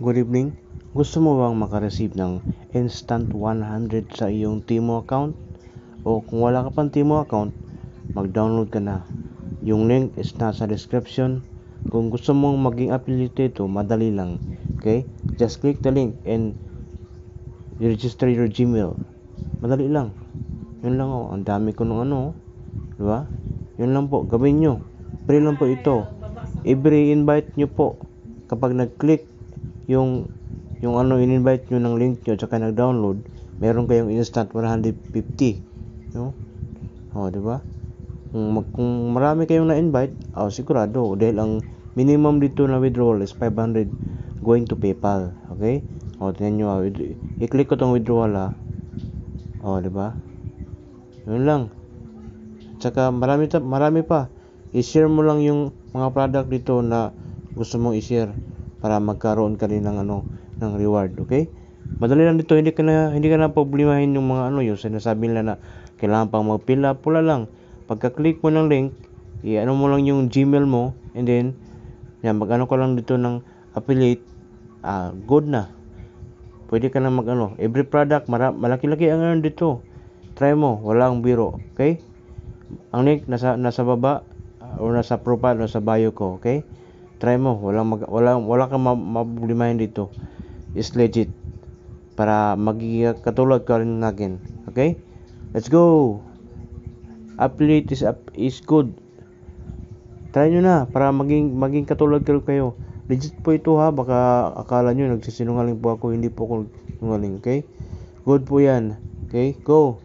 Good evening. Gusto mo bang makareceive ng instant 100 sa iyong Timo account? O kung wala ka pang Timo account, mag-download ka na. Yung link is nasa description. Kung gusto mong maging affiliate ito, madali lang. Okay? Just click the link and register your Gmail. Madali lang. Yun lang oh. Ang dami ko nung ano. Diba? Yun lang po. Gawin nyo. Free lang po ito. Every invite nyo po. Kapag nag-click yung in-invite nyo ng link nyo tsaka nag-download, meron kayong instant 150, no? Di ba? Kung marami kayong na-invite, sigurado dahil ang minimum dito na withdrawal is 500 going to PayPal, okay? Tingnan nyo, i-click ko tong withdrawal di ba? Yun lang. Tsaka marami pa. I-share mo lang yung mga product dito na gusto mong i-share para magkaroon ka rin ng reward, okay? Madali lang dito, hindi ka na problemahin yung mga yung sinasabi nila na kailangan pang mag-fill up, pula lang. Pagka-click mo ng link, i-ano mo lang yung Gmail mo and then mag-ano ka lang dito ng affiliate, good na. Pwede ka na every product, malaki-laki ang earn dito. Try mo, walang biro, okay? Ang link nasa baba or nasa profile o sa bio ko, okay? Try mo, wala kang maproblemahin dito. It's legit. Para magiging katulad ka rin natin. Okay? Let's go. Affiliate is good. Try nyo na para maging katulad kayo. Legit po ito baka akala nyo nagsisinungaling po ako, hindi po ako sinungaling, okay? Good po yan. Okay? Go.